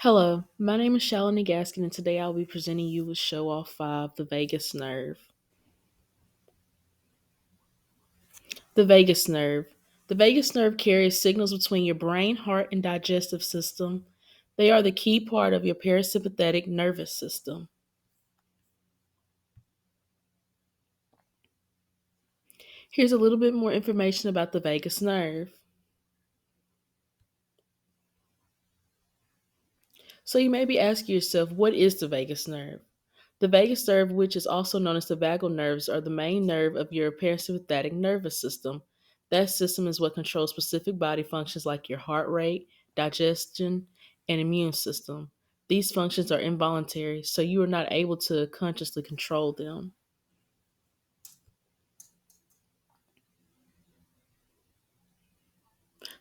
Hello, my name is Shalini Gaskin, and today I'll be presenting you with Show Off 5, the vagus nerve. The vagus nerve. The vagus nerve carries signals between your brain, heart, and digestive system. They are the key part of your parasympathetic nervous system. Here's a little bit more information about the vagus nerve. So you may be asking yourself, what is the vagus nerve? The vagus nerve, which is also known as the vagal nerves, are the main nerve of your parasympathetic nervous system. That system is what controls specific body functions like your heart rate, digestion, and immune system. These functions are involuntary, so you are not able to consciously control them.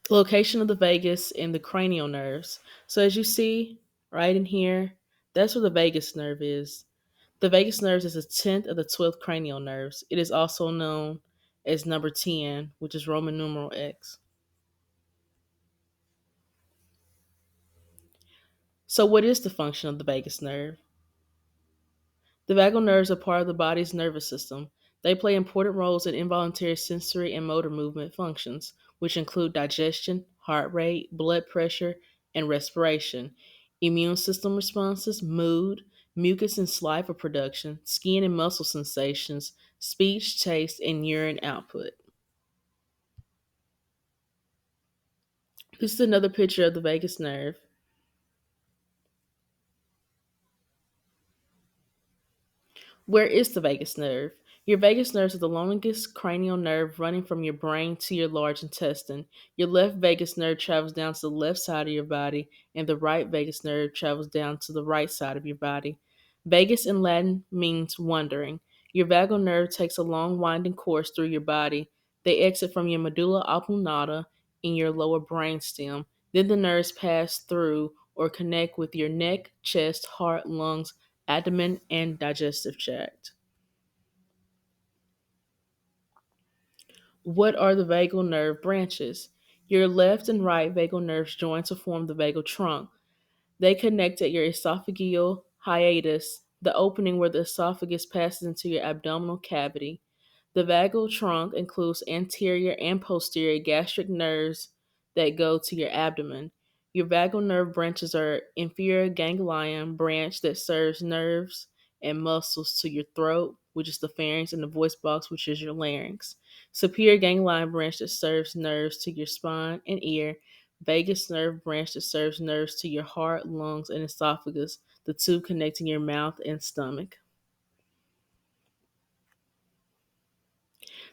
The location of the vagus and the cranial nerves. So, as you see right in here, that's where the vagus nerve is. The vagus nerve is a tenth of the 12th cranial nerves. It is also known as number 10, which is Roman numeral X. So, what is the function of the vagus nerve? The vagal nerves are part of the body's nervous system. They play important roles in involuntary sensory and motor movement functions, which include digestion, heart rate, blood pressure, and respiration, immune system responses, mood, mucus and saliva production, skin and muscle sensations, speech, taste, and urine output. This is another picture of the vagus nerve. Where is the vagus nerve? Your vagus nerve is the longest cranial nerve running from your brain to your large intestine. Your left vagus nerve travels down to the left side of your body, and the right vagus nerve travels down to the right side of your body. Vagus in Latin means wandering. Your vagal nerve takes a long winding course through your body. They exit from your medulla oblongata in your lower brainstem. Then the nerves pass through or connect with your neck, chest, heart, lungs, abdomen, and digestive tract. What are the vagal nerve branches? Your left and right vagal nerves join to form the vagal trunk. They connect at your esophageal hiatus, the opening where the esophagus passes into your abdominal cavity. The vagal trunk includes anterior and posterior gastric nerves that go to your abdomen. Your vagal nerve branches are inferior ganglion branch that serves nerves and muscles to your throat, which is the pharynx, and the voice box, which is your larynx. Superior ganglion branch that serves nerves to your spine and ear. Vagus nerve branch that serves nerves to your heart, lungs, and esophagus, the two connecting your mouth and stomach.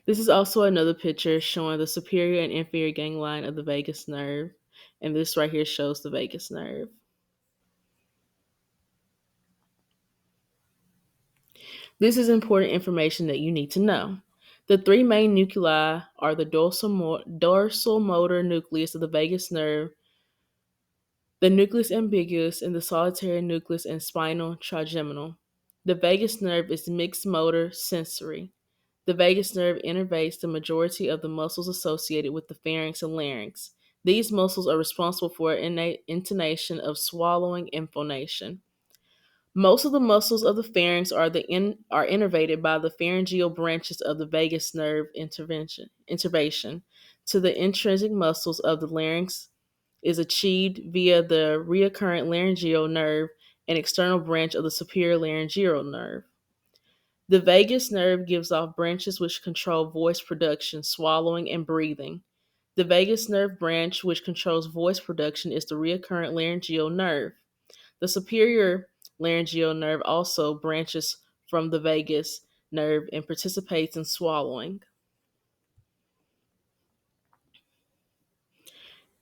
This is also another picture showing the superior and inferior ganglion of the vagus nerve. And this right here shows the vagus nerve. This is important information that you need to know. The three main nuclei are the dorsal motor nucleus of the vagus nerve, the nucleus ambiguus, and the solitary nucleus and spinal trigeminal. The vagus nerve is mixed motor sensory. The vagus nerve innervates the majority of the muscles associated with the pharynx and larynx. These muscles are responsible for innate intonation of swallowing and phonation. Most of the muscles of the pharynx are innervated by the pharyngeal branches of the vagus nerve intervention to the intrinsic muscles of the larynx is achieved via the recurrent laryngeal nerve, an external branch of the superior laryngeal nerve. The vagus nerve gives off branches which control voice production, swallowing, and breathing. The vagus nerve branch which controls voice production is the recurrent laryngeal nerve. The superior laryngeal nerve also branches from the vagus nerve and participates in swallowing.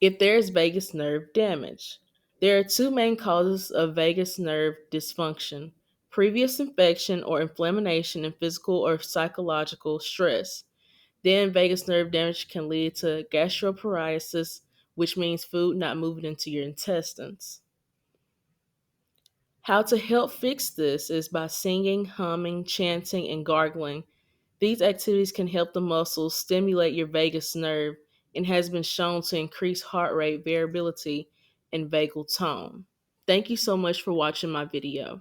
If there is vagus nerve damage, there are two main causes of vagus nerve dysfunction: previous infection or inflammation and physical or psychological stress. Then vagus nerve damage can lead to gastroparesis, which means food not moving into your intestines. How to help fix this is by singing, humming, chanting, and gargling. These activities can help the muscles stimulate your vagus nerve and has been shown to increase heart rate variability and vagal tone. Thank you so much for watching my video.